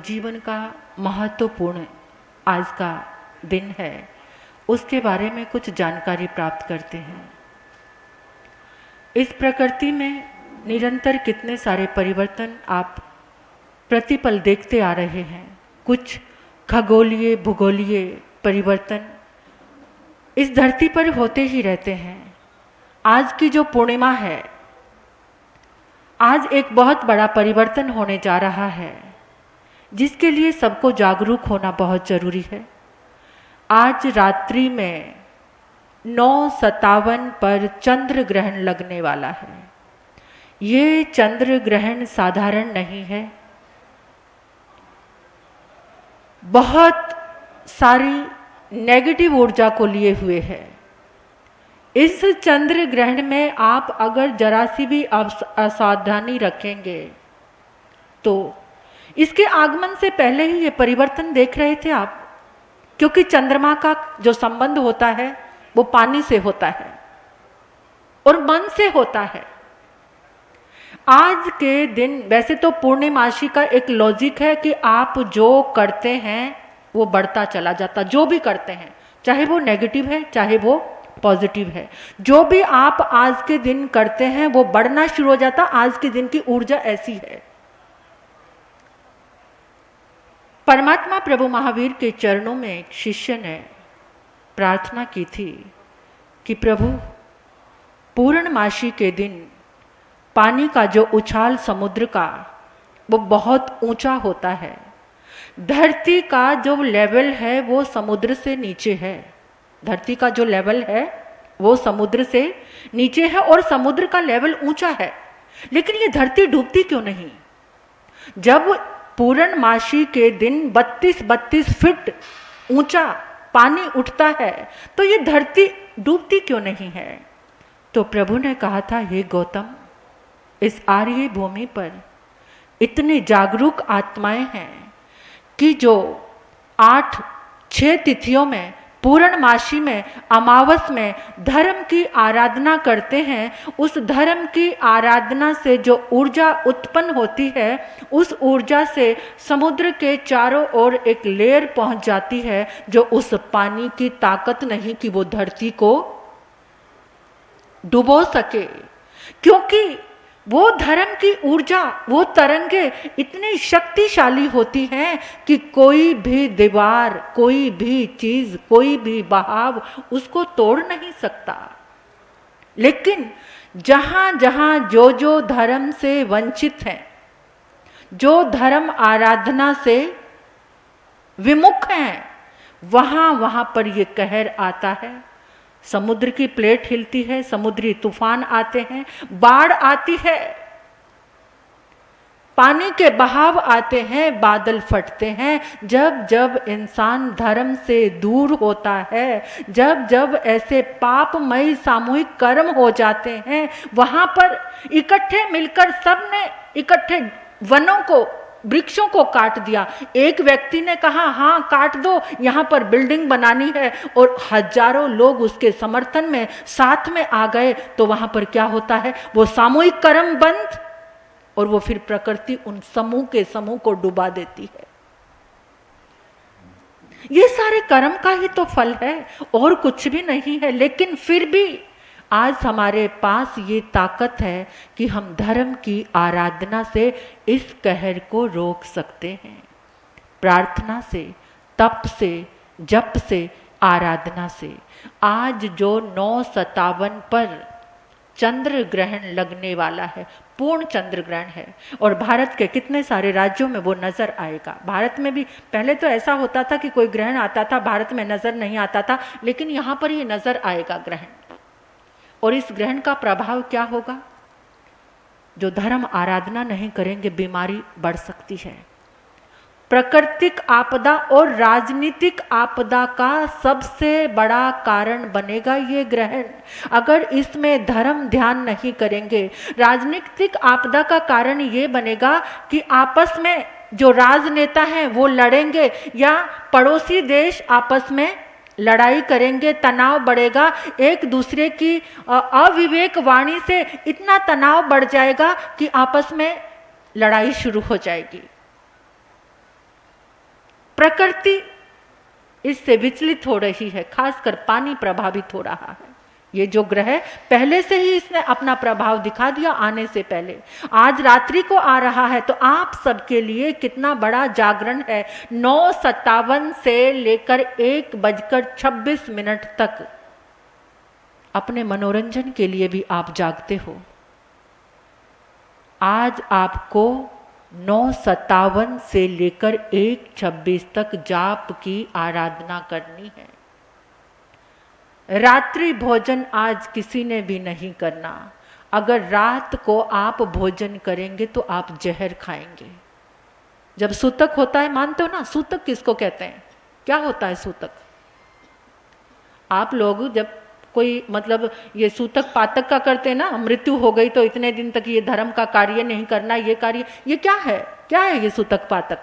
जीवन का महत्वपूर्ण आज का दिन है, उसके बारे में कुछ जानकारी प्राप्त करते हैं। इस प्रकृति में निरंतर कितने सारे परिवर्तन आप प्रतिपल देखते आ रहे हैं। कुछ खगोलीय भूगोलीय परिवर्तन इस धरती पर होते ही रहते हैं। आज की जो पूर्णिमा है, आज एक बहुत बड़ा परिवर्तन होने जा रहा है, जिसके लिए सबको जागरूक होना बहुत जरूरी है। आज रात्रि में 9:57 पर चंद्र ग्रहण लगने वाला है। ये चंद्र ग्रहण साधारण नहीं है, बहुत सारी नेगेटिव ऊर्जा को लिए हुए है। इस चंद्र ग्रहण में आप अगर जरा सी भी असावधानी रखेंगे तो इसके आगमन से पहले ही ये परिवर्तन देख रहे थे आप, क्योंकि चंद्रमा का जो संबंध होता है वो पानी से होता है और मन से होता है। आज के दिन वैसे तो पूर्णिमासी का एक लॉजिक है कि आप जो करते हैं वो बढ़ता चला जाता, जो भी करते हैं, चाहे वो नेगेटिव है चाहे वो पॉजिटिव है, जो भी आप आज के दिन करते हैं वो बढ़ना शुरू हो जाता। आज के दिन की ऊर्जा ऐसी है। परमात्मा प्रभु महावीर के चरणों में एक शिष्य ने प्रार्थना की थी कि प्रभु, पूर्णमासी के दिन पानी का जो उछाल समुद्र का वो बहुत ऊंचा होता है। धरती का जो लेवल है वो समुद्र से नीचे है। धरती का जो लेवल है वो समुद्र से नीचे है और समुद्र का लेवल ऊंचा है, लेकिन ये धरती डूबती क्यों नहीं? जब पूर्णमासी के दिन 32 फीट ऊंचा पानी उठता है तो ये धरती डूबती क्यों नहीं है? तो प्रभु ने कहा था, हे गौतम, इस आर्य भूमि पर इतने जागरूक आत्माएं हैं कि जो 8-6 तिथियों में, पूर्णमासी में, अमावस में धर्म की आराधना करते हैं। उस धर्म की आराधना से जो ऊर्जा उत्पन्न होती है, उस ऊर्जा से समुद्र के चारों ओर एक लेयर पहुंच जाती है, जो उस पानी की ताकत नहीं कि वो धरती को डुबो सके, क्योंकि वो धर्म की ऊर्जा, वो तरंगे इतनी शक्तिशाली होती हैं कि कोई भी दीवार, कोई भी चीज, कोई भी बहाव उसको तोड़ नहीं सकता। लेकिन जहां जहां जो जो धर्म से वंचित हैं, जो धर्म आराधना से विमुख हैं, वहां वहां पर ये कहर आता है। समुद्र की प्लेट हिलती है, समुद्री तूफान आते हैं, बाढ़ आती है, पानी के बहाव आते हैं, बादल फटते हैं। जब जब इंसान धर्म से दूर होता है, जब जब ऐसे पापमय सामूहिक कर्म हो जाते हैं, वहां पर इकट्ठे मिलकर सबने इकट्ठे वनों को, वृक्षों को काट दिया। एक व्यक्ति ने कहा, हाँ काट दो, यहां पर बिल्डिंग बनानी है, और हजारों लोग उसके समर्थन में साथ में आ गए। तो वहां पर क्या होता है? वो सामूहिक कर्म बंद, और वो फिर प्रकृति उन समूह के समूह को डुबा देती है। ये सारे कर्म का ही तो फल है, और कुछ भी नहीं है। लेकिन फिर भी आज हमारे पास ये ताकत है कि हम धर्म की आराधना से इस कहर को रोक सकते हैं। प्रार्थना से, तप से, जप से, आराधना से। आज जो 9:57 पर चंद्र ग्रहण लगने वाला है, पूर्ण चंद्र ग्रहण है, और भारत के कितने सारे राज्यों में वो नजर आएगा। भारत में भी पहले तो ऐसा होता था कि कोई ग्रहण आता था, भारत में नजर नहीं आता था, लेकिन यहाँ पर ये नजर आएगा ग्रहण। और इस ग्रहण का प्रभाव क्या होगा? जो धर्म आराधना नहीं करेंगे, बीमारी बढ़ सकती है। प्राकृतिक आपदा और राजनीतिक आपदा का सबसे बड़ा कारण बनेगा ये ग्रहण। अगर इसमें धर्म ध्यान नहीं करेंगे, राजनीतिक आपदा का कारण ये बनेगा कि आपस में जो राजनेता हैं वो लड़ेंगे, या पड़ोसी देश आपस में लड़ाई करेंगे, तनाव बढ़ेगा। एक दूसरे की अविवेक वाणी से इतना तनाव बढ़ जाएगा कि आपस में लड़ाई शुरू हो जाएगी। प्रकृति इससे विचलित हो रही है, खासकर पानी प्रभावित हो रहा है। ये जो ग्रह पहले से ही इसने अपना प्रभाव दिखा दिया आने से पहले, आज रात्रि को आ रहा है, तो आप सबके लिए कितना बड़ा जागरण है। 9:57 से लेकर 1:26 तक अपने मनोरंजन के लिए भी आप जागते हो। आज आपको 9:57 से लेकर 1:26 तक जाप की आराधना करनी है। रात्रि भोजन आज किसी ने भी नहीं करना। अगर रात को आप भोजन करेंगे तो आप जहर खाएंगे। जब सूतक होता है, मानते हो ना, सूतक किसको कहते हैं? क्या होता है सूतक? आप लोग जब कोई मतलब ये सूतक पातक का करते हैं ना, मृत्यु हो गई तो इतने दिन तक ये धर्म का कार्य नहीं करना, ये कार्य, ये क्या है? क्या है ये सूतक पातक?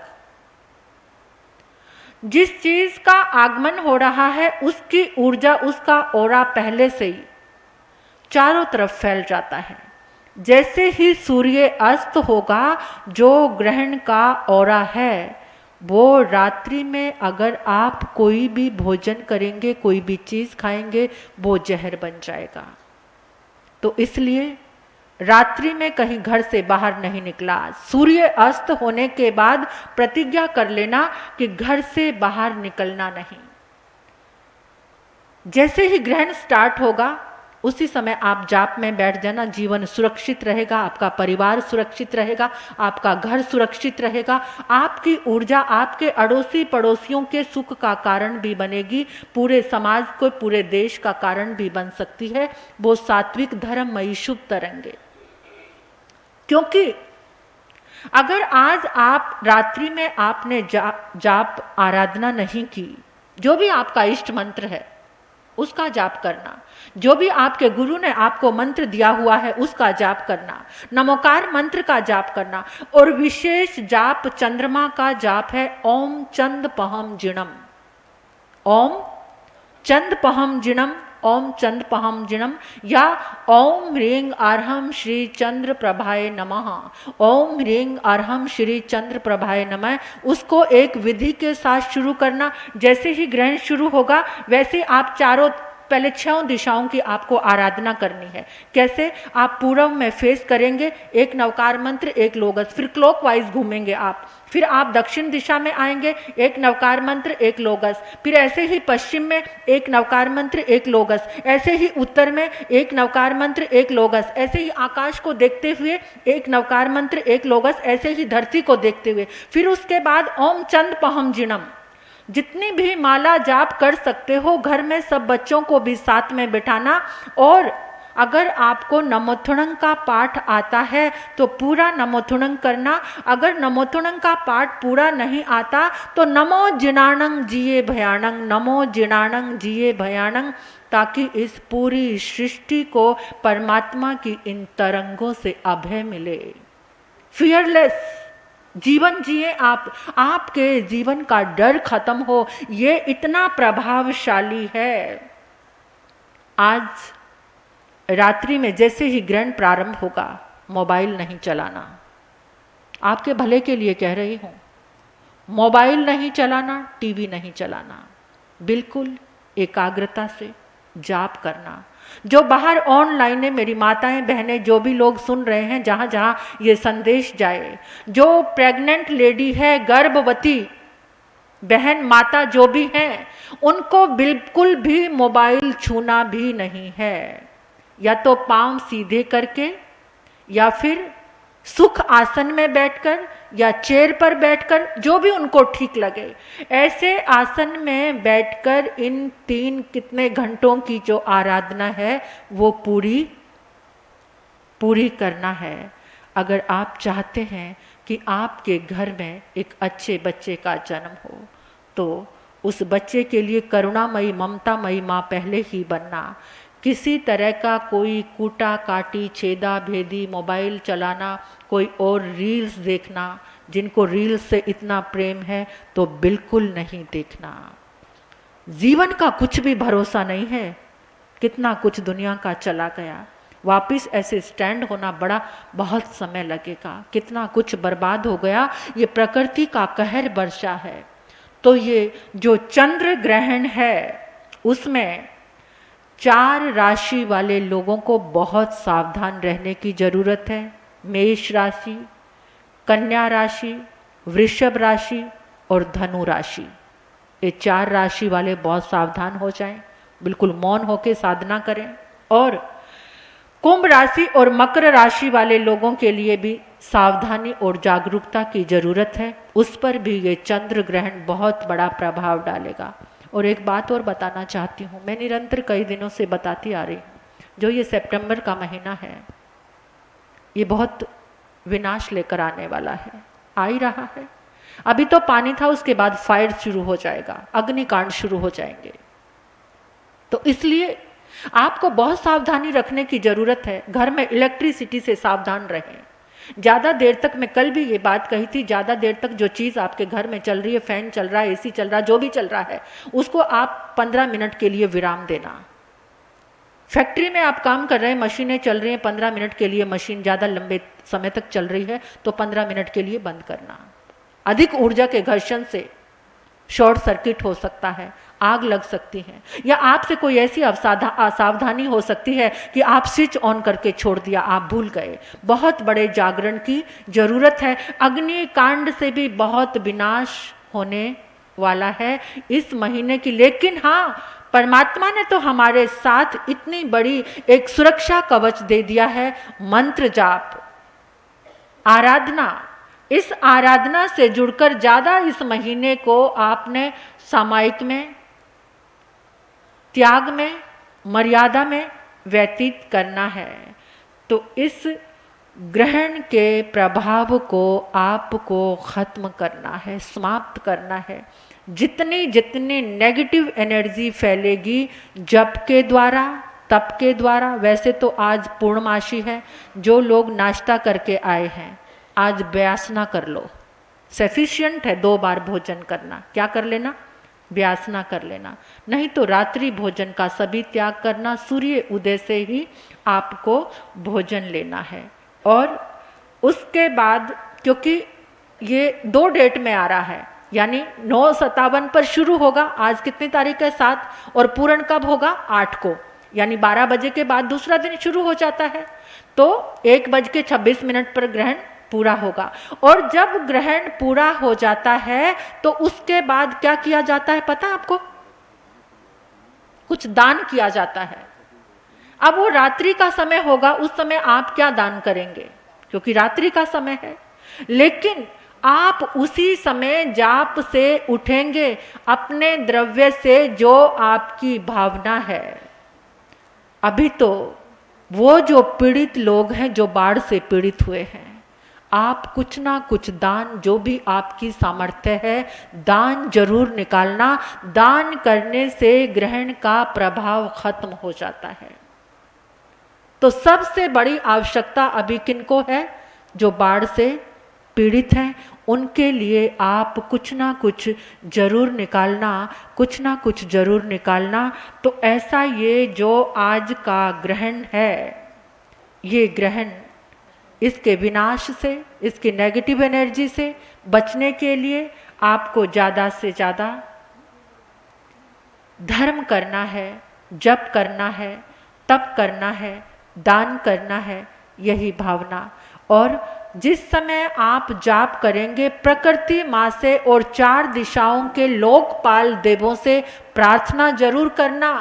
जिस चीज का आगमन हो रहा है उसकी ऊर्जा, उसका ओरा पहले से ही चारों तरफ फैल जाता है। जैसे ही सूर्य अस्त होगा, जो ग्रहण का ओरा है वो रात्रि में अगर आप कोई भी भोजन करेंगे, कोई भी चीज खाएंगे, वो जहर बन जाएगा। तो इसलिए रात्रि में कहीं घर से बाहर नहीं निकला। सूर्य अस्त होने के बाद प्रतिज्ञा कर लेना कि घर से बाहर निकलना नहीं। जैसे ही ग्रहण स्टार्ट होगा उसी समय आप जाप में बैठ जाना। जीवन सुरक्षित रहेगा, आपका परिवार सुरक्षित रहेगा, आपका घर सुरक्षित रहेगा, आपकी ऊर्जा आपके अड़ोसी पड़ोसियों के सुख का कारण भी बनेगी, पूरे समाज को, पूरे देश का कारण भी बन सकती है। वो सात्विक धर्ममयी शुभ तरंगे। क्योंकि अगर आज आप रात्रि में आपने जाप आराधना नहीं की, जो भी आपका इष्ट मंत्र है उसका जाप करना, जो भी आपके गुरु ने आपको मंत्र दिया हुआ है उसका जाप करना, नमोकार मंत्र का जाप करना, और विशेष जाप चंद्रमा का जाप है ओम चंद पहम जिणम। ओम चंद पहम जिणम, ओम चंद पहम जिणम, या ओम ह्रीं अर्हम श्री चंद्र प्रभाय नमः, ओम ह्रीं अर्हम श्री चंद्र प्रभाय नमः। उसको एक विधि के साथ शुरू करना। जैसे ही ग्रहण शुरू होगा वैसे आप चारों, पहले 6 दिशाओं की आपको आराधना करनी है। कैसे? आप पूर्व में फेस करेंगे, एक नवकार मंत्र, एक लोगस, फिर क्लॉकवाइज घूमेंगे आप, फिर आप दक्षिण दिशा में आएंगे, एक नवकार मंत्र, एक लोगस, फिर ऐसे ही पश्चिम में एक नवकार मंत्र, एक लोगस, ऐसे ही उत्तर में एक नवकार मंत्र, एक लोगस, ऐसे ही आकाश को देखते हुए एक नवकार मंत्र, एक लोगस, ऐसे ही धरती को देखते हुए, फिर उसके बाद ओम चंद पहम जिणम। जितनी भी माला जाप कर सकते हो, घर में सब बच्चों को भी साथ में बिठाना। और अगर आपको नमोथुणंग का पाठ आता है तो पूरा नमोथुणंग करना। अगर नमोथुणंग का पाठ पूरा नहीं आता तो नमो जिनाणंग जिये भयाणंग, नमो जिनाणंग जिये भयाणंग, ताकि इस पूरी सृष्टि को परमात्मा की इन तरंगों से अभय मिले। फियरलेस जीवन जिए आप, आपके जीवन का डर खत्म हो। ये इतना प्रभावशाली है। आज रात्रि में जैसे ही ग्रहण प्रारंभ होगा, मोबाइल नहीं चलाना। आपके भले के लिए कह रही हूं, मोबाइल नहीं चलाना, टीवी नहीं चलाना, बिल्कुल एकाग्रता से जाप करना। जो बाहर ऑनलाइन है, मेरी माताएं बहनें, जो भी लोग सुन रहे हैं, जहां जहां ये संदेश जाए, जो प्रेग्नेंट लेडी है, गर्भवती बहन माता जो भी हैं, उनको बिल्कुल भी मोबाइल छूना भी नहीं है। या तो पांव सीधे करके, या फिर सुख आसन में बैठकर, या चेयर पर बैठकर, जो भी उनको ठीक लगे, ऐसे आसन में बैठकर इन 3 कितने घंटों की जो आराधना है वो पूरी करना है। अगर आप चाहते हैं कि आपके घर में एक अच्छे बच्चे का जन्म हो, तो उस बच्चे के लिए करुणामयी ममतामयी माँ पहले ही बनना। किसी तरह का कोई कूटा काटी छेदा भेदी मोबाइल चलाना, कोई और रील्स देखना, जिनको रील्स से इतना प्रेम है तो बिल्कुल नहीं देखना। जीवन का कुछ भी भरोसा नहीं है। कितना कुछ दुनिया का चला गया, वापिस ऐसे स्टैंड होना बहुत समय लगेगा। कितना कुछ बर्बाद हो गया, ये प्रकृति का कहर वर्षा है। तो ये जो चंद्र ग्रहण है उसमें 4 राशि वाले लोगों को बहुत सावधान रहने की जरूरत है। मेष राशि, कन्या राशि, वृषभ राशि और धनु राशि। ये 4 राशि वाले बहुत सावधान हो जाएं, बिल्कुल मौन होकर साधना करें। और कुंभ राशि और मकर राशि वाले लोगों के लिए भी सावधानी और जागरूकता की जरूरत है। उस पर भी ये चंद्र ग्रहण बहुत बड़ा प्रभाव डालेगा। और एक बात और बताना चाहती हूँ, मैं निरंतर कई दिनों से बताती आ रही हूँ, जो ये सितंबर का महीना है ये बहुत विनाश लेकर आने वाला है, आ ही रहा है। अभी तो पानी था, उसके बाद फायर शुरू हो जाएगा, अग्निकांड शुरू हो जाएंगे। तो इसलिए आपको बहुत सावधानी रखने की जरूरत है। घर में इलेक्ट्रिसिटी से सावधान रहें। ज़्यादा देर तक, मैं कल भी ये बात कही थी, ज़्यादा देर तक जो चीज़ आपके घर में चल रही है, फैन चल रहा है, एसी चल रहा है, जो भी चल रहा है, उसको आप 15 मिनट के लिए विराम देना। फैक्ट्री में आप काम कर रहे हैं, मशीनें चल रही हैं, 15 मिनट के लिए मशीन ज़्यादा लंबे समय तक चल रही है तो 15 मिनट के लिए बंद करना। अधिक ऊर्जा के घर्षण से शॉर्ट सर्किट हो सकता है, आग लग सकती है, या आपसे कोई ऐसी असावधानी हो सकती है कि आप स्विच ऑन करके छोड़ दिया, आप भूल गए। बहुत बड़े जागरण की जरूरत है। अग्निकांड से भी बहुत विनाश होने वाला है इस महीने की। लेकिन हाँ, परमात्मा ने तो हमारे साथ इतनी बड़ी एक सुरक्षा कवच दे दिया है, मंत्र जाप, आराधना। इस आराधना से जुड़कर ज्यादा इस महीने को आपने सामायिक में, त्याग में, मर्यादा में व्यतीत करना है। तो इस ग्रहण के प्रभाव को आपको खत्म करना है, समाप्त करना है। जितनी जितनी नेगेटिव एनर्जी फैलेगी जप के द्वारा, तप के द्वारा, वैसे तो आज पूर्णमासी है, जो लोग नाश्ता करके आए हैं आज व्यासना कर लो, सफिशिएंट है 2 बार भोजन करना। क्या कर लेना? व्यासना कर लेना। नहीं तो रात्रि भोजन का सभी त्याग करना, सूर्य उदय से ही आपको भोजन लेना है। और उसके बाद, क्योंकि ये 2 डेट में आ रहा है, यानी 9/57 पर शुरू होगा। आज कितनी तारीख है? 7। और पूर्ण कब होगा? 8 को, यानी 12 बजे के बाद दूसरा दिन शुरू हो जाता है। तो 1:26 पर ग्रहण पूरा होगा। और जब ग्रहण पूरा हो जाता है तो उसके बाद क्या किया जाता है पता है आपको? कुछ दान किया जाता है। अब वो रात्रि का समय होगा, उस समय आप क्या दान करेंगे? क्योंकि रात्रि का समय है। लेकिन आप उसी समय जाप से उठेंगे, अपने द्रव्य से, जो आपकी भावना है। अभी तो वो जो पीड़ित लोग हैं, जो बाढ़ से पीड़ित हुए हैं, आप कुछ ना कुछ दान, जो भी आपकी सामर्थ्य है, दान जरूर निकालना। दान करने से ग्रहण का प्रभाव खत्म हो जाता है। तो सबसे बड़ी आवश्यकता अभी किनको है? जो बाढ़ से पीड़ित हैं, उनके लिए आप कुछ ना कुछ जरूर निकालना, कुछ ना कुछ जरूर निकालना। तो ऐसा ये जो आज का ग्रहण है, ये ग्रहण, इसके विनाश से, इसकी नेगेटिव एनर्जी से बचने के लिए आपको ज़्यादा से ज़्यादा धर्म करना है, जप करना है, तप करना है, दान करना है, यही भावना। और जिस समय आप जाप करेंगे, प्रकृति माँ से और 4 दिशाओं के लोकपाल देवों से प्रार्थना जरूर करना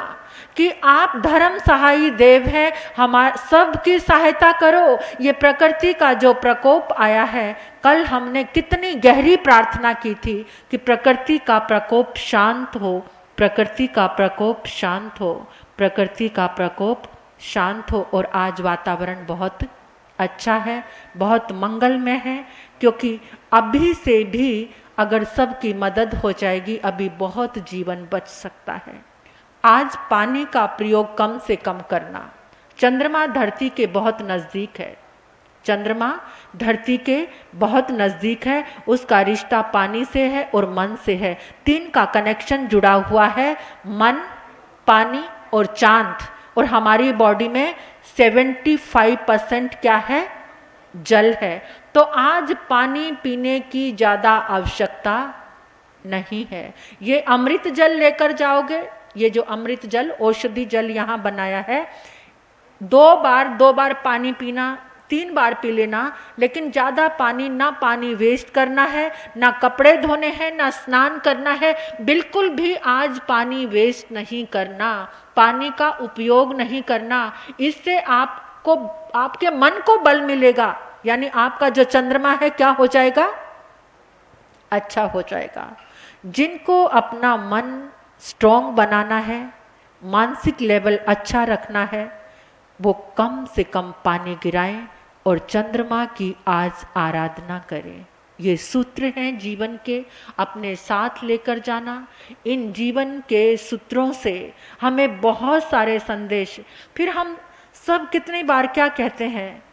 कि आप धर्म सहायी देव हैं, हमारे सबकी सहायता करो। ये प्रकृति का जो प्रकोप आया है, कल हमने कितनी गहरी प्रार्थना की थी कि प्रकृति का प्रकोप शांत हो, प्रकृति का प्रकोप शांत हो, प्रकृति का प्रकोप शांत हो। और आज वातावरण बहुत अच्छा है, बहुत मंगलमय है, क्योंकि अभी से भी अगर सबकी मदद हो जाएगी, अभी बहुत जीवन बच सकता है। आज पानी का प्रयोग कम से कम करना। चंद्रमा धरती के बहुत नज़दीक है, चंद्रमा धरती के बहुत नज़दीक है, उसका रिश्ता पानी से है और मन से है। 3 का कनेक्शन जुड़ा हुआ है, मन, पानी और चांद। और हमारी बॉडी में 75% क्या है? जल है। तो आज पानी पीने की ज़्यादा आवश्यकता नहीं है। ये अमृत जल लेकर जाओगे, ये जो अमृत जल औषधि जल यहाँ बनाया है, 2 बार पानी पीना, 3 बार पी लेना, लेकिन ज़्यादा पानी ना, पानी वेस्ट करना है ना, कपड़े धोने हैं ना स्नान करना है, बिल्कुल भी आज पानी वेस्ट नहीं करना, पानी का उपयोग नहीं करना। इससे आपको, आपके मन को बल मिलेगा, यानी आपका जो चंद्रमा है क्या हो जाएगा, अच्छा हो जाएगा। जिनको अपना मन स्ट्रॉन्ग बनाना है, मानसिक लेवल अच्छा रखना है, वो कम से कम पानी गिराएं और चंद्रमा की आज आराधना करें। ये सूत्र हैं जीवन के, अपने साथ लेकर जाना। इन जीवन के सूत्रों से हमें बहुत सारे संदेश, फिर हम सब कितनी बार क्या कहते हैं,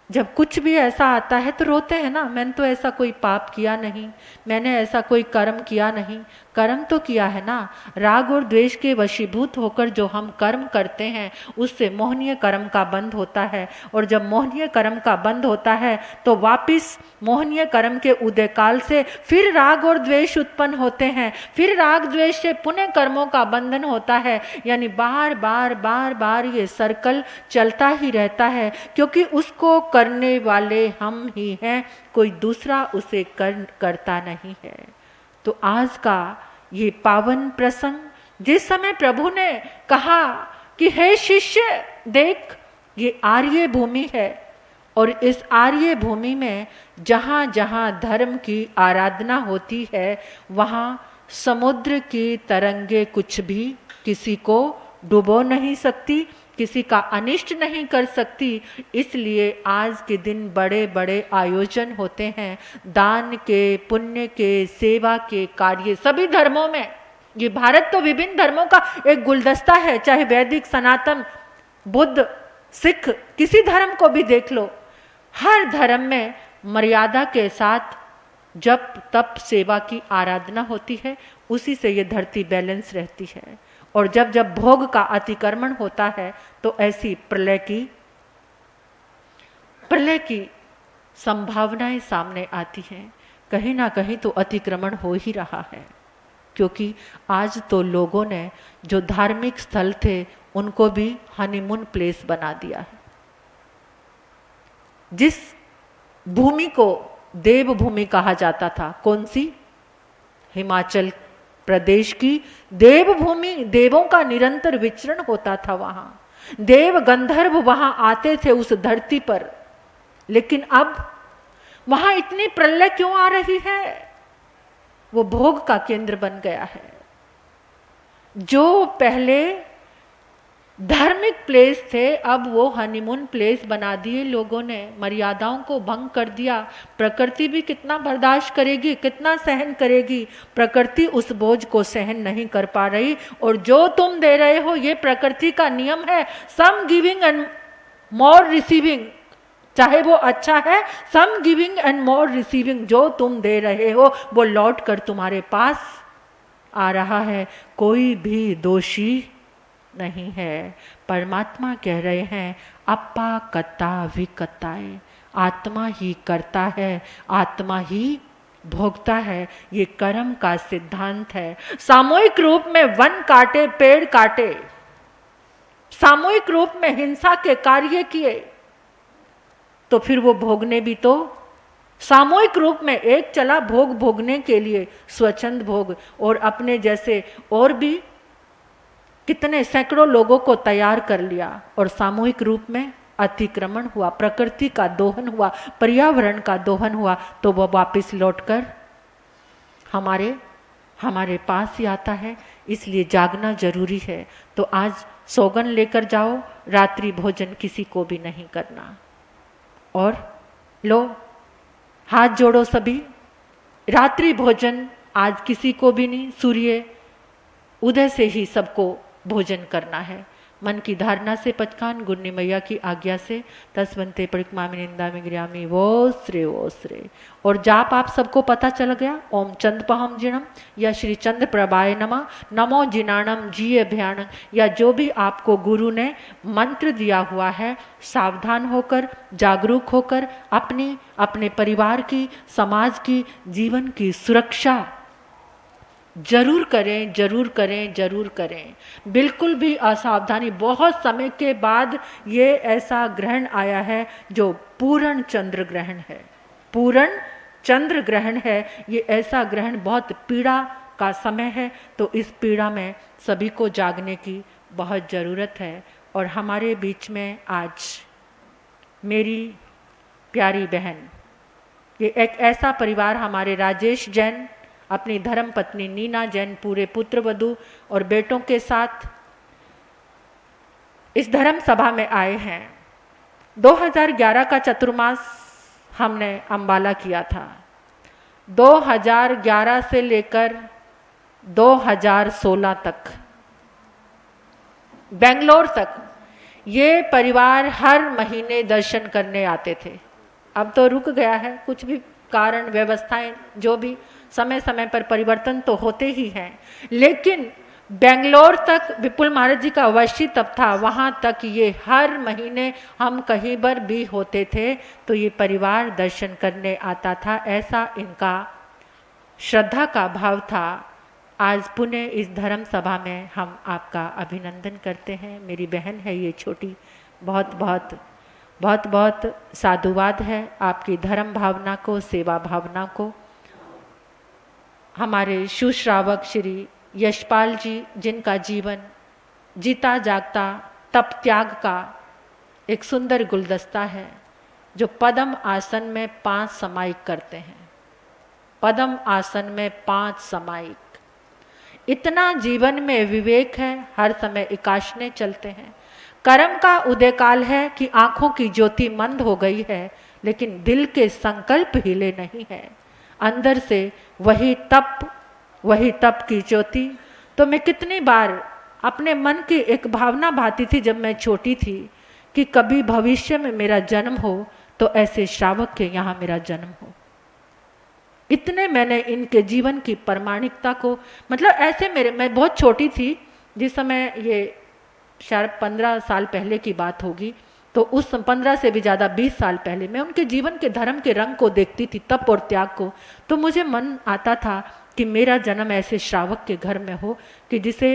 जब कुछ भी ऐसा आता है तो रोते हैं ना, मैंने तो ऐसा कोई पाप किया नहीं, मैंने ऐसा कोई कर्म किया नहीं। कर्म तो किया है ना, राग और द्वेष के वशीभूत होकर जो हम कर्म करते हैं उससे मोहनीय कर्म का बंध होता है, और जब मोहनीय कर्म का बंध होता है तो वापिस मोहनीय कर्म के उदय काल से फिर राग और द्वेष उत्पन्न होते हैं, फिर राग द्वेष से पुनः कर्मों का बंधन होता है। यानी बार बार बार बार ये सर्कल चलता ही रहता है, क्योंकि उसको करने वाले हम ही हैं, कोई दूसरा उसे करता नहीं है। तो आज का ये पावन प्रसंग, जिस समय प्रभु ने कहा कि हे शिष्य देख, ये आर्य भूमि है, और इस आर्य भूमि में जहाँ जहाँ धर्म की आराधना होती है वहाँ समुद्र की तरंगे कुछ भी किसी को डुबो नहीं सकती, किसी का अनिष्ट नहीं कर सकती। इसलिए आज के दिन बड़े बड़े आयोजन होते हैं, दान के, पुण्य के, सेवा के कार्य सभी धर्मों में। ये भारत तो विभिन्न धर्मों का एक गुलदस्ता है, चाहे वैदिक, सनातन, बुद्ध, सिख, किसी धर्म को भी देख लो, हर धर्म में मर्यादा के साथ जप तप सेवा की आराधना होती है, उसी से ये धरती बैलेंस रहती है। और जब जब भोग का अतिक्रमण होता है तो ऐसी प्रलय की संभावनाएं सामने आती हैं। कहीं ना कहीं तो अतिक्रमण हो ही रहा है, क्योंकि आज तो लोगों ने जो धार्मिक स्थल थे उनको भी हनीमून प्लेस बना दिया है। जिस भूमि को देवभूमि कहा जाता था, कौन सी, हिमाचल प्रदेश की देवभूमि, देवों का निरंतर विचरण होता था वहां, देव गंधर्व वहां आते थे उस धरती पर। लेकिन अब वहां इतनी प्रलय क्यों आ रही है, वो भोग का केंद्र बन गया है। जो पहले धार्मिक प्लेस थे अब वो हनीमून प्लेस बना दिए लोगों ने, मर्यादाओं को भंग कर दिया। प्रकृति भी कितना बर्दाश्त करेगी, कितना सहन करेगी, प्रकृति उस बोझ को सहन नहीं कर पा रही। और जो तुम दे रहे हो ये प्रकृति का नियम है, सम गिविंग एंड मोर रिसीविंग, चाहे वो अच्छा है, सम गिविंग एंड मोर रिसीविंग, जो तुम दे रहे हो वो लौट कर तुम्हारे पास आ रहा है, कोई भी दोषी नहीं है। परमात्मा कह रहे हैं अपा कता विकताए, आत्मा ही करता है, आत्मा ही भोगता है। ये कर्म का सिद्धांत है। सामूहिक रूप में वन काटे, पेड़ काटे, सामूहिक रूप में हिंसा के कार्य किए, तो फिर वो भोगने भी तो सामूहिक रूप में एक चला भोग भोगने के लिए, स्वच्छंद भोग, और अपने जैसे और भी कितने सैकड़ों लोगों को तैयार कर लिया, और सामूहिक रूप में अतिक्रमण हुआ, प्रकृति का दोहन हुआ, पर्यावरण का दोहन हुआ, तो वह वापस लौटकर हमारे पास ही आता है। इसलिए जागना जरूरी है। तो आज सौगन लेकर जाओ, रात्रि भोजन किसी को भी नहीं करना। और लो हाथ जोड़ो सभी, रात्रि भोजन आज किसी को भी नहीं, सूर्य उदय से ही सबको भोजन करना है। मन की धारणा से पचकान, गुन्नी मैया की आज्ञा से तस्वंते परिक्मामी निंदा में गिरामी वो श्रे। और जाप आप सबको पता चल गया, ओम चंद पहम जिणम या श्री चंद्र प्रभाय नमा, नमो जिनाणम जी अभ्याण, या जो भी आपको गुरु ने मंत्र दिया हुआ है, सावधान होकर, जागरूक होकर अपने परिवार की, समाज की, जीवन की सुरक्षा जरूर करें, जरूर करें, जरूर करें। बिल्कुल भी असावधानी, बहुत समय के बाद ये ऐसा ग्रहण आया है जो पूर्ण चंद्र ग्रहण है, पूर्ण चंद्र ग्रहण है। ये ऐसा ग्रहण बहुत पीड़ा का समय है, तो इस पीड़ा में सभी को जागने की बहुत ज़रूरत है। और हमारे बीच में आज मेरी प्यारी बहन, ये एक ऐसा परिवार, हमारे राजेश जैन अपनी धर्म पत्नी नीना जैन पूरे पुत्र वधू और बेटों के साथ इस धर्म सभा में आए हैं। 2011 का चतुर्मास हमने अंबाला किया था। 2011 से लेकर 2016 तक बेंगलोर तक ये परिवार हर महीने दर्शन करने आते थे। अब तो रुक गया है, कुछ भी कारण, व्यवस्थाएं, जो भी समय समय पर परिवर्तन तो होते ही हैं, लेकिन बेंगलोर तक विपुल महाराज जी का अवश्य तब था, वहाँ तक ये हर महीने हम कहीं पर भी होते थे तो ये परिवार दर्शन करने आता था। ऐसा इनका श्रद्धा का भाव था। आज पुणे इस धर्म सभा में हम आपका अभिनंदन करते हैं। मेरी बहन है ये छोटी, बहुत बहुत बहुत बहुत साधुवाद है आपकी धर्म भावना को, सेवा भावना को। हमारे सुश्रावक श्री यशपाल जी, जिनका जीवन जीता जागता तप त्याग का एक सुंदर गुलदस्ता है, जो पद्म आसन में 5 समायिक करते हैं, पद्म आसन में 5 समायिक। इतना जीवन में विवेक है, हर समय एकाशने चलते हैं। कर्म का उदय काल है कि आंखों की ज्योति मंद हो गई है, लेकिन दिल के संकल्प हिले नहीं है। अंदर से वही तप की ज्योति। तो मैं कितनी बार अपने मन की एक भावना भाती थी जब मैं छोटी थी कि कभी भविष्य में मेरा जन्म हो तो ऐसे श्रावक के यहाँ मेरा जन्म हो। इतने मैंने इनके जीवन की प्रामाणिकता को, मतलब ऐसे मैं बहुत छोटी थी जिस समय, ये शायद 15 साल पहले की बात होगी, तो उस 15 से भी ज़्यादा 20 साल पहले मैं उनके जीवन के धर्म के रंग को देखती थी, तप और त्याग को। तो मुझे मन आता था कि मेरा जन्म ऐसे श्रावक के घर में हो कि जिसे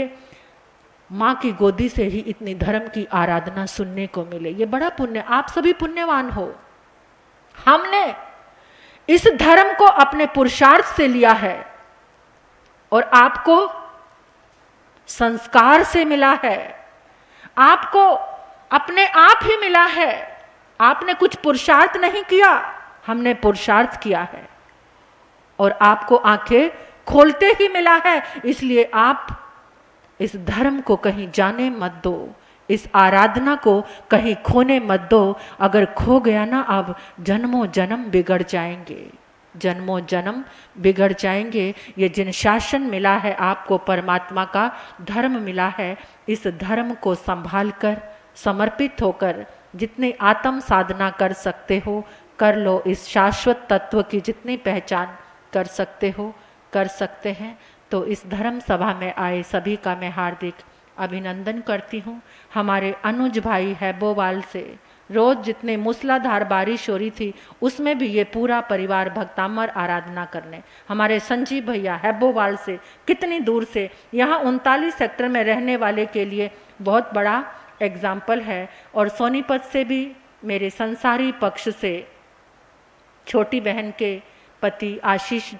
माँ की गोदी से ही इतनी धर्म की आराधना सुनने को मिले। ये बड़ा पुण्य, आप सभी पुण्यवान हो। हमने इस धर्म को अपने पुरुषार्थ से लिया है और आपको संस्कार से मिला है, आपको अपने आप ही मिला है। आपने कुछ पुरुषार्थ नहीं किया, हमने पुरुषार्थ किया है और आपको आंखें खोलते ही मिला है। इसलिए आप इस धर्म को कहीं जाने मत दो, इस आराधना को कहीं खोने मत दो। अगर खो गया ना, अब जन्मों जन्म बिगड़ जाएंगे, जन्मों जन्म बिगड़ जाएंगे। ये जिन शासन मिला है आपको, परमात्मा का धर्म मिला है, इस धर्म को संभाल कर, समर्पित होकर जितनी आत्म साधना कर सकते हो कर लो। इस शाश्वत तत्व की जितनी पहचान कर सकते हो कर सकते हैं। तो इस धर्म सभा में आए सभी का मैं हार्दिक अभिनंदन करती हूँ। हमारे अनुज भाई हैबोवाल से रोज जितने मूसलाधार बारिश हो रही थी, उसमें भी ये पूरा परिवार भक्तामर आराधना करने। हमारे संजीव भैया हैबोवाल से कितनी दूर से, यहाँ 39 सेक्टर में रहने वाले के लिए बहुत बड़ा एग्जाम्पल है। और सोनीपत से भी मेरे संसारी पक्ष से छोटी बहन के पति आशीष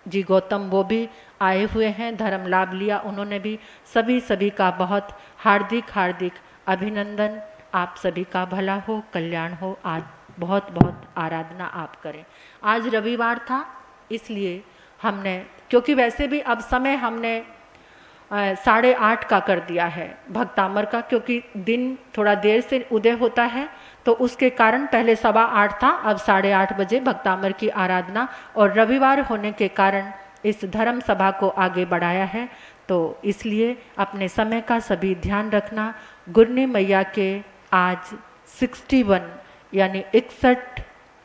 जी गौतम, वो भी आए हुए हैं, धर्म लाभ लिया उन्होंने भी। सभी का बहुत हार्दिक हार्दिक अभिनंदन। आप सभी का भला हो, कल्याण हो। आज बहुत बहुत आराधना आप करें। आज रविवार था, इसलिए हमने, क्योंकि वैसे भी अब समय हमने 8:30 का कर दिया है भक्तामर का, क्योंकि दिन थोड़ा देर से उदय होता है, तो उसके कारण पहले 8:15 था, अब 8:30 बजे भक्तामर की आराधना। और रविवार होने के कारण इस धर्म सभा को आगे बढ़ाया है, तो इसलिए अपने समय का सभी ध्यान रखना। गुरनी मैया के आज 61 यानी 61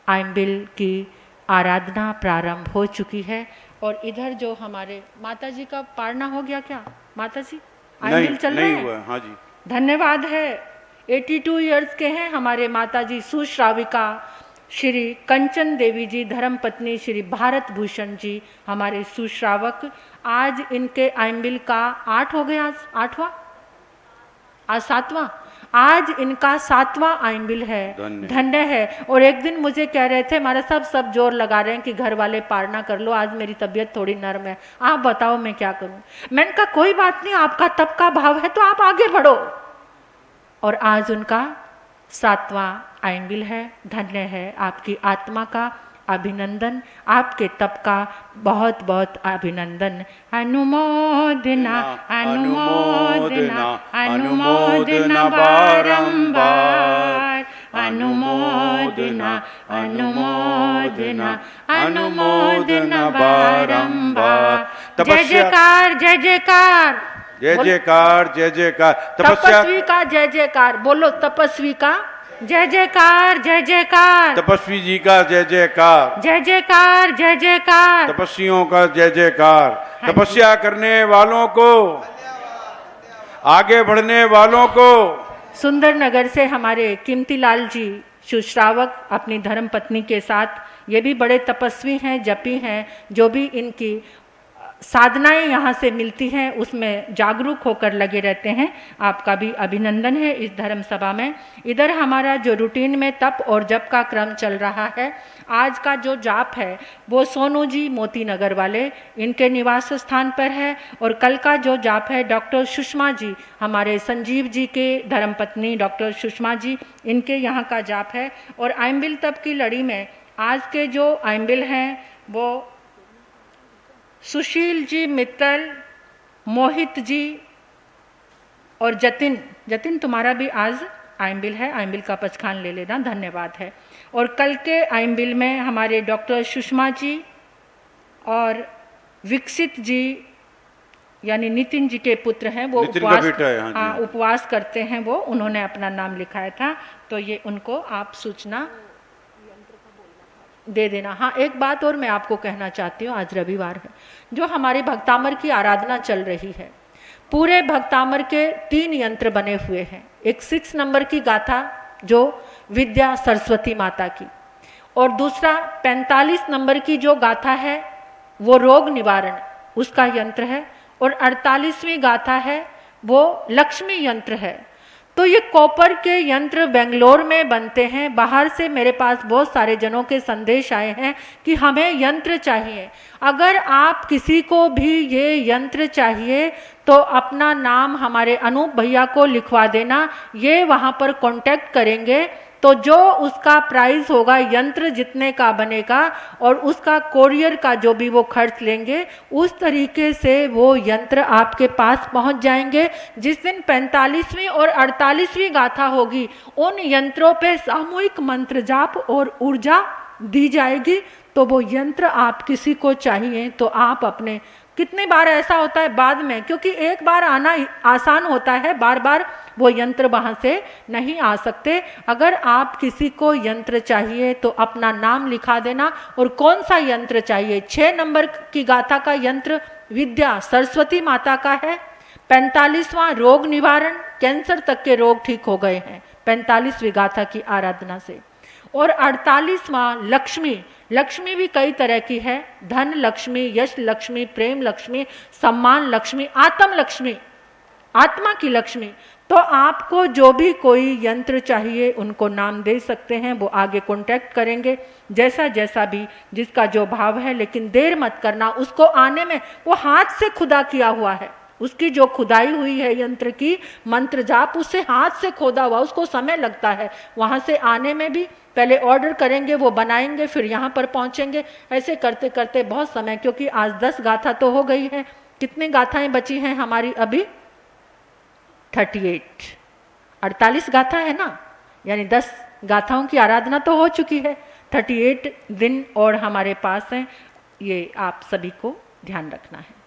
आइम्बिल की आराधना प्रारंभ हो चुकी है। और इधर जो हमारे माता जी का पारना हो गया क्या माता जी? आइम्बिल चल रहे हैं? हाँ जी, धन्यवाद है। 82 इयर्स के हैं हमारे माता जी, सुश्राविका, श्री कंचन देवी जी धर्मपत्नी श्री भारत भूषण जी हमारे सुश्रावक, आज इनके आइम्बिल का 8 हो गया, आज 8वां, आज 7वां, आज इनका 7वां आइम्बिल है। धन्य है। और एक दिन मुझे कह रहे थे हमारा सब जोर लगा रहे हैं कि घर वाले पार ना कर लो, आज मेरी तबीयत थोड़ी नर्म है, आप बताओ मैं क्या करूं। मैंने कहा कोई बात नहीं, आपका तब का भाव है तो आप आगे बढ़ो। और आज उनका 7वां आइम्बिल है। धन्य है। आपकी आत्मा का अभिनंदन, आपके तप का बहुत बहुत अभिनंदन। अनुमोदना अनुमोदना अनुमोदना बारंबार, अनुमोदना अनुमोदना अनुमोदना बारंबार। जय जयकार जय जयकार जय जयकार जय जयकार। तपस्वी का जय जयकार बोलो, तपस्वी का जय जयकार जय जयकार। तपस्वी जी का जय जयकार जय जयकार जय जयकार। तपस्वियों का जय जयकार। तपस्या करने वालों को, आगे बढ़ने वालों को। सुंदर नगर से हमारे कीमती लाल जी सुश्रावक अपनी धर्म पत्नी के साथ, ये भी बड़े तपस्वी हैं, जपी हैं, जो भी इनकी साधनाएं यहाँ से मिलती हैं उसमें जागरूक होकर लगे रहते हैं। आपका भी अभिनंदन है इस धर्म सभा में। इधर हमारा जो रूटीन में तप और जप का क्रम चल रहा है, आज का जो जाप है वो सोनू जी मोती नगर वाले इनके निवास स्थान पर है। और कल का जो जाप है डॉक्टर सुषमा जी, हमारे संजीव जी के धर्मपत्नी डॉक्टर सुषमा जी, इनके यहाँ का जाप है। और आइम्बिल तप की लड़ी में आज के जो आइम्बिल हैं वो सुशील जी मित्तल, मोहित जी और जतिन तुम्हारा भी आज आइम्बिल है, आइम्बिल का पचखान ले लेना, धन्यवाद है। और कल के आइम्बिल में हमारे डॉक्टर सुषमा जी और विकसित जी यानी नितिन जी के पुत्र हैं, वो उपवास करते हैं, वो उन्होंने अपना नाम लिखाया था, तो ये उनको आप सूचना दे देना। हाँ, एक बात और मैं आपको कहना चाहती हूँ, आज रविवार है, जो हमारी भक्तामर की आराधना चल रही है, पूरे भक्तामर के 3 यंत्र बने हुए हैं। एक 6 नंबर की गाथा जो विद्या सरस्वती माता की, और दूसरा 45 नंबर की जो गाथा है वो रोग निवारण उसका यंत्र है, और 48वीं गाथा है वो लक्ष्मी यंत्र है। तो ये कॉपर के यंत्र बेंगलोर में बनते हैं। बाहर से मेरे पास बहुत सारे जनों के संदेश आए हैं कि हमें यंत्र चाहिए। अगर आप किसी को भी ये यंत्र चाहिए तो अपना नाम हमारे अनूप भैया को लिखवा देना, ये वहाँ पर कांटेक्ट करेंगे, तो जो उसका प्राइस होगा यंत्र जितने का बनेगा और उसका कोरियर का जो भी वो खर्च लेंगे, उस तरीके से वो यंत्र आपके पास पहुंच जाएंगे। जिस दिन 45वीं और 48वीं गाथा होगी, उन यंत्रों पे सामूहिक मंत्र जाप और ऊर्जा दी जाएगी। तो वो यंत्र आप किसी को चाहिए तो आप अपने, कितनी बार ऐसा होता है बाद में, क्योंकि एक बार आना आसान होता है, बार बार वो यंत्र वहाँ से नहीं आ सकते। अगर आप किसी को यंत्र चाहिए तो अपना नाम लिखा देना। और कौन सा यंत्र चाहिए? 6 नंबर की गाथा का यंत्र विद्या सरस्वती माता का है। 45वां रोग निवारण, कैंसर तक के रोग ठीक हो गए हैं 45वीं गाथा की आराधना से। और 48वां लक्ष्मी, लक्ष्मी भी कई तरह की है, धन लक्ष्मी, यश लक्ष्मी, प्रेम लक्ष्मी, सम्मान लक्ष्मी, आत्म लक्ष्मी, आत्मा की लक्ष्मी। तो आपको जो भी कोई यंत्र चाहिए उनको नाम दे सकते हैं, वो आगे कांटेक्ट करेंगे, जैसा जैसा भी जिसका जो भाव है। लेकिन देर मत करना उसको आने में, वो हाथ से खुदा किया हुआ है, उसकी जो खुदाई हुई है यंत्र की मंत्र जाप, उससे हाथ से खोदा हुआ, उसको समय लगता है। वहाँ से आने में भी पहले ऑर्डर करेंगे, वो बनाएंगे, फिर यहाँ पर पहुँचेंगे, ऐसे करते करते बहुत समय, क्योंकि आज 10 गाथा तो हो गई है। कितनी गाथाएं बची हैं हमारी अभी? 38, 48 गाथा है ना, यानी 10 गाथाओं की आराधना तो हो चुकी है। 38 दिन और हमारे पास हैं, ये आप सभी को ध्यान रखना है।